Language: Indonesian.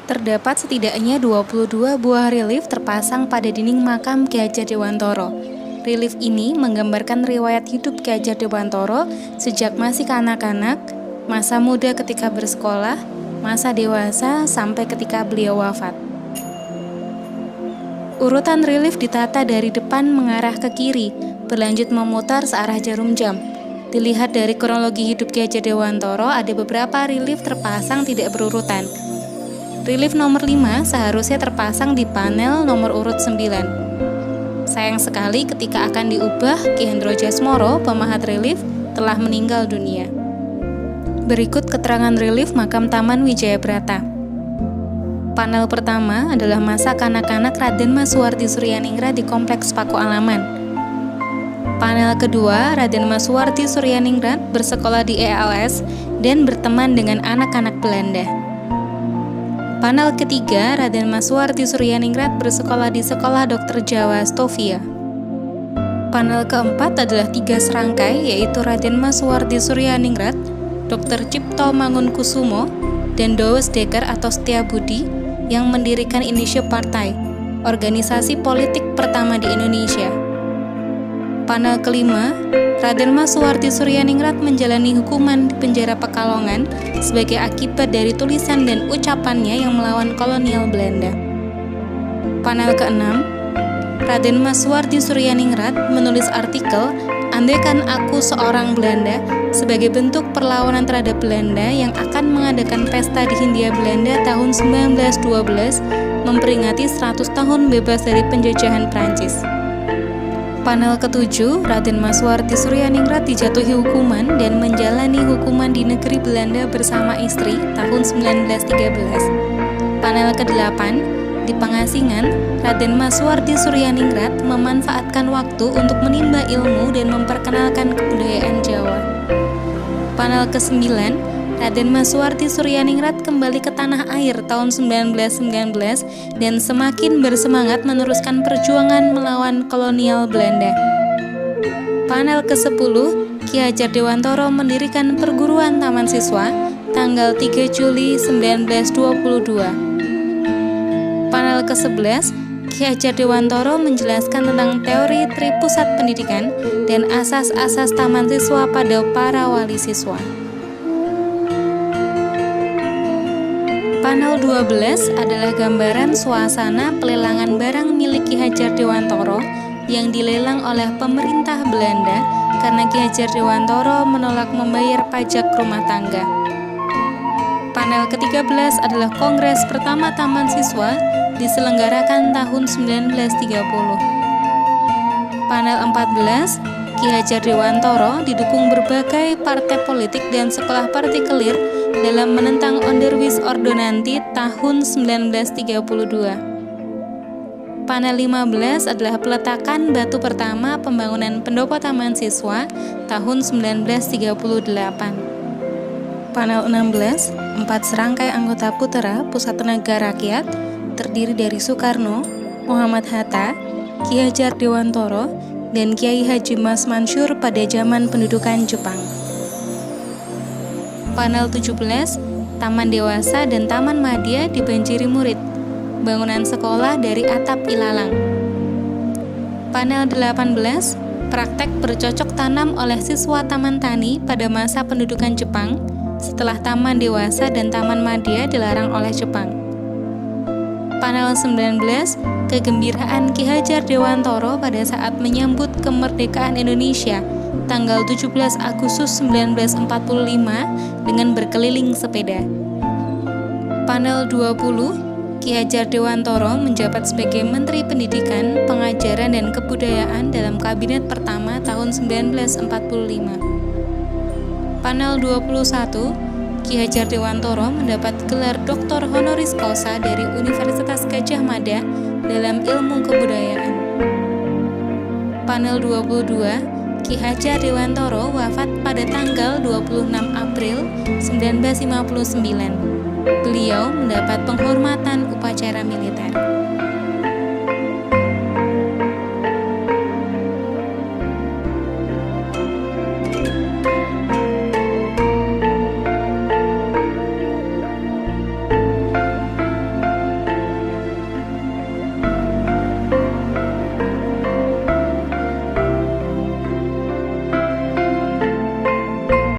Terdapat setidaknya 22 buah relief terpasang pada dinding makam Ki Hajar Dewantoro. Relief ini menggambarkan riwayat hidup Ki Hajar Dewantoro sejak masih kanak-kanak, masa muda ketika bersekolah, masa dewasa, sampai ketika beliau wafat. Urutan relief ditata dari depan mengarah ke kiri, berlanjut memutar searah jarum jam. Dilihat dari kronologi hidup Ki Hajar Dewantoro, ada beberapa relief terpasang tidak berurutan. Relief nomor 5 seharusnya terpasang di panel nomor urut 9. Sayang sekali ketika akan diubah, Ki Hendro Jasmoro, pemahat relief, telah meninggal dunia. Berikut keterangan relief makam Taman Wijayabrata. Panel pertama adalah masa kanak-kanak Raden Mas Suwardi Suryaningrat di Kompleks Paku Alaman. Panel kedua, Raden Mas Suwardi Suryaningrat bersekolah di EAOS dan berteman dengan anak-anak Belanda. Panel ketiga, Raden Mas Suwardi Suryaningrat bersekolah di Sekolah Dokter Jawa Stovia. Panel keempat adalah 3 serangkai, yaitu Raden Mas Suwardi Suryaningrat, Dr. Cipto Mangunkusumo, dan Douwes Dekker atau Setiabudi yang mendirikan Indonesia Partai, organisasi politik pertama di Indonesia. Panel kelima, Raden Mas Suwardi Suryaningrat menjalani hukuman di penjara Pekalongan sebagai akibat dari tulisan dan ucapannya yang melawan kolonial Belanda. Panel keenam, Raden Mas Suwardi Suryaningrat menulis artikel "Andaikan Aku Seorang Belanda" sebagai bentuk perlawanan terhadap Belanda yang akan mengadakan pesta di Hindia Belanda tahun 1912 memperingati 100 tahun bebas dari penjajahan Prancis. Panel ketujuh, Raden Mas Suwardi Suryaningrat dijatuhi hukuman dan menjalani hukuman di negeri Belanda bersama istri tahun 1913. Panel ke-8, di Pangasingan, Raden Mas Suwardi Suryaningrat memanfaatkan waktu untuk menimba ilmu dan memperkenalkan kebudayaan Jawa. Panel ke-9, Raden Mas Suwardi Suryaningrat kembali ke tanah air tahun 1919 dan semakin bersemangat meneruskan perjuangan melawan kolonial Belanda. Panel ke-10, Ki Hajar Dewantoro mendirikan perguruan taman siswa tanggal 3 Juli 1922. Panel ke-11, Ki Hajar Dewantoro menjelaskan tentang teori tripusat pendidikan dan asas-asas taman siswa pada para wali siswa. Panel 12 adalah gambaran suasana pelelangan barang milik Ki Hajar Dewantoro yang dilelang oleh pemerintah Belanda karena Ki Hajar Dewantoro menolak membayar pajak rumah tangga. Panel ke-13 adalah kongres pertama Taman Siswa diselenggarakan tahun 1930. Panel 14, Ki Hajar Dewantoro didukung berbagai partai politik dan sekolah partikelir dalam menentang Onderwijs Ordonantie tahun 1932. Panel 15 adalah peletakan batu pertama pembangunan pendopo taman siswa tahun 1938. Panel 16, 4 serangkai anggota Putera Pusat Tenaga Rakyat terdiri dari Soekarno, Muhammad Hatta, Ki Hajar Dewantoro, dan Kiai Haji Mas Mansur pada zaman pendudukan Jepang. Panel 17, Taman Dewasa dan Taman Madya dibanjiri murid, bangunan sekolah dari atap ilalang. Panel 18, praktek bercocok tanam oleh siswa Taman Tani pada masa pendudukan Jepang setelah Taman Dewasa dan Taman Madya dilarang oleh Jepang. Panel 19, kegembiraan Ki Hajar Dewantoro pada saat menyambut kemerdekaan Indonesia tanggal 17 Agustus 1945 dengan berkeliling sepeda. Panel 20, Ki Hajar Dewantoro menjabat sebagai Menteri Pendidikan, Pengajaran dan Kebudayaan dalam Kabinet pertama tahun 1945. Panel 21, Ki Hajar Dewantoro mendapat gelar Doktor Honoris Causa dari Universitas Gadjah Mada dalam ilmu kebudayaan. Panel 22, Ki Hajar Dewantoro wafat pada tanggal 26 April 1959. Beliau mendapat penghormatan upacara militer.